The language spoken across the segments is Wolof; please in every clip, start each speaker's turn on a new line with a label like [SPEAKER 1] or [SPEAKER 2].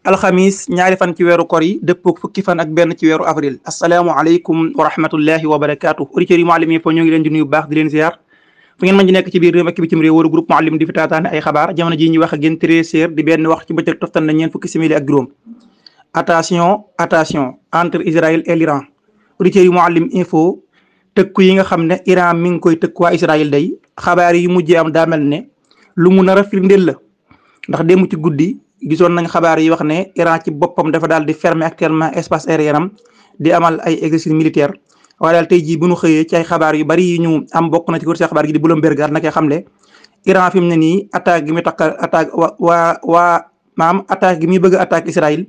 [SPEAKER 1] alxamis ñaari fan ci weeru kor yi dëppoo fukki fan ak benn ci weeru avril asalaamaaleykum wa rahmatullahi wa barakaatu auditeurs yi Mouhalim Info ñoo ngi leen di nuyu bu baax di leen ziar fu ngeen mën di nekk ci biir réew ak bitim réew waru groupe Mouhalim di fi taataane ay xabaar jamono ji ñu wax ak yéen 13h di benn wax ci bëccëg toftal na ñeen fukki simili ak juróom. attention entre Israël et l'Iran auditeurs yi Mouhalim Info tëkku yi nga xam ne Iran mi ngi koy tëkku waa Israël day xabaar yi mujjee am daa mel ne lu mu nar a firndeel la ndax démb ci guddi gisoon nañ xabaar yi wax ne Iran ci boppam dafa daal di fermer actuellement espace aérien am di amal ay exercice militaire waaye daal tey jii bu ñu xëyee ci ay xabaar yu bari yi ñu am bokk na ci wër si xabaar gi di Bloomberg na koy xamle Iran fi mu ne nii attaque gi muy attaque attaque gi muy bëgg a attaque Israël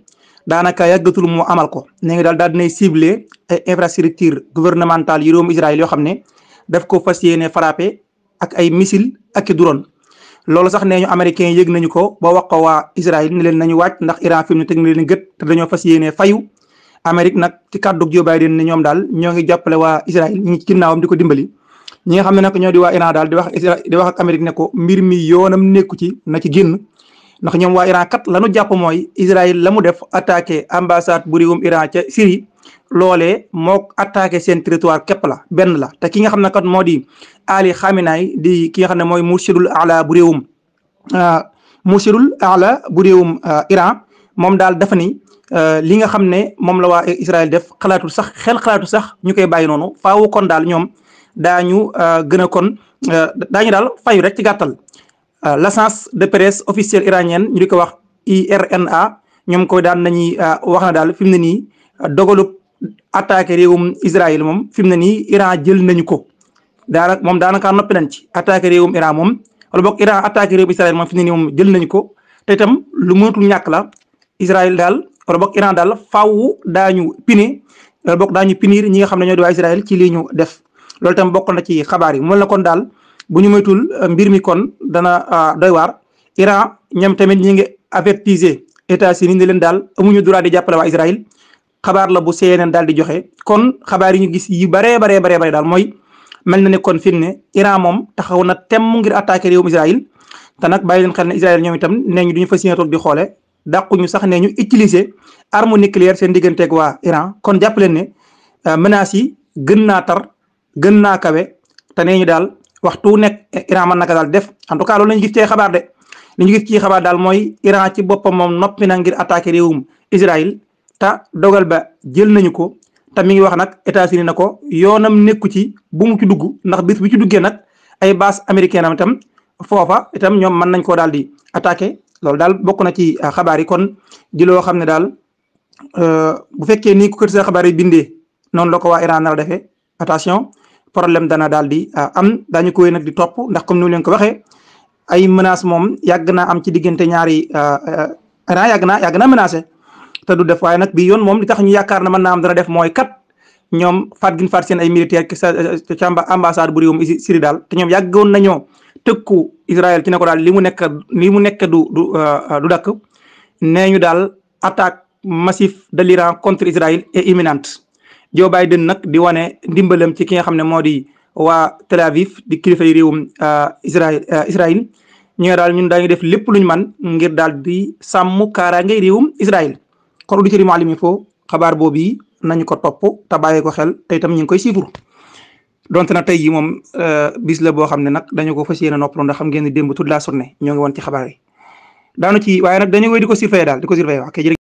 [SPEAKER 1] daanaka yàggatul mu amal ko nee ngi daal dinay ciblé ay infrastructure gouvernementale yu réewum Israël yoo xam ne daf ko fas yéene frappé ak ay missile ak i drone loolu sax nee ñu américains yëg nañu ko ba wax ko waa Israël ne leen nañu wàcc ndax Iran fi mu ne teg na leen gët te dañoo fas yéene fayu Amérique nag ci kàddu Joe Biden ne ñoom daal ñoo ngi jàppale waa Israël ñu ngi ci ginnaawam di ko dimbali ñi nga xam ne nag ñoo di waa Iran daal di wax ak Amérique ne ko mbir mi yoonam nekku ci na ci génn ndax ñoom waa Iran kat lañu jàpp mooy Israël la mu def attaqué ambassade bu réewum Iran ca Syrie loolee moo attaqué seen territoire képp la benn la te ki nga xam ne kat moo di Ali Khamenei di ki nga xam ne mooy murshidul ala bu réewum Iran moom daal dafa ni li nga xam ne moom la waa Israël def xalaatu sax ñu koy bàyyi noonu faawu kon daal ñoom daañu gën a kon daañu daal fayu rek ci gàttal l'agence de presse officielle iranienne ñu di ko wax IRNA ñoom koy daan nañuy wax na daal fi mu ne nii dogalub attaqué réewum Israël moom fi mu ne nii Iran jël nañu ko daanaka noppi nañ ci attaqué réewum Iran moom wala boog Iran attaqué réewum Israël moom fi mu ne nii moom jël nañu ko te itam lu mënatul ñàkk la Israël daal wala boog Iran daal faaw daañu punir ñi nga xam ne ñoo di waa Israël ci lii ñu def loolu itam bokk na ci xabaar yi mu la kon daal bu ñu moytul mbir mi kon dana doy waar Iran ñoom tamit ñi ngi avertiser États-Unis ne leen daal amuñu droit di jàppale waa Israël xabaar la bu CNN daal di joxe kon xabaar yi ñu gis yi baree daal mooy mel na ne kon fi mu ne Iran moom taxaw na temm ngir attaqué réewum Israël te nag bàyyi leen xel ne Israël ñoom itam nee ñu duñu fas yéene toog di xoole dàquñu sax nee ñu utiliser arme nucléaire seen digganteeg waa Iran kon jàpp leen ne menaces yi gën naa tar gën naa kawe te nee ñu daal waxtu nekk Iran mën naka daal def en tout cas loolu lañu gis ci xabaar de li ñu gis ci xabaar daal mooy Iran ci boppam moom noppi na ngir attaqué réewum Israël te dogal ba jël nañu ko te mi ngi wax nag États-Unis na ko yoonam nekku ci bu mu ci dugg ndax bis bu ci duggee nag ay base américaine am itam foofa itam ñoom mën nañ koo daal di attaqué loolu daal bokk na ci xabaar yi kon di loo xam ne daal bu fekkee nii ku kër sa xabaar yi bindee noonu la ko waa Iran nar a defee attention problème dana daal di am daañu koy nag di topp ndax comme ni leen ko waxee ay menaces moom yàgg naa am ci diggante ñaari Iran yàgg naa menacé te du def waaye nag bii yoon moom li tax ñu yaakaar na mën naa am dana def mooy kat ñoom faat seen ay militaire ca ambassade bu réewum Syrie daal te ñoom yàggoon nañoo tëkku Israël ci ne ko daal li mu nekk du dakk nee ñu daal attaque massive de l'Iran contre Israël est imminente Joe Biden nag di wane ndimbalam ci ki nga xam ne moo di waa Tel Aviv di kilifa yi réewum Israël ñu daal ñun daañu def lépp luñ man ngir daal di sàmm kaaraange réewum Israël kon auditeurs yi Mouhalim Info xabaar boobu yi nañu ko topp te bàyyi ko xel te itam ñu ngi koy suivre donte nag tey jii moom bis la boo xam ne nag dañu ko fas yéene noppalu ndax xam ngeen ni démb toute la journée ñoo ngi woon ci xabaar yi daanu ci waaye nag dañu koy di ko surveiller daal di ko surveiller wax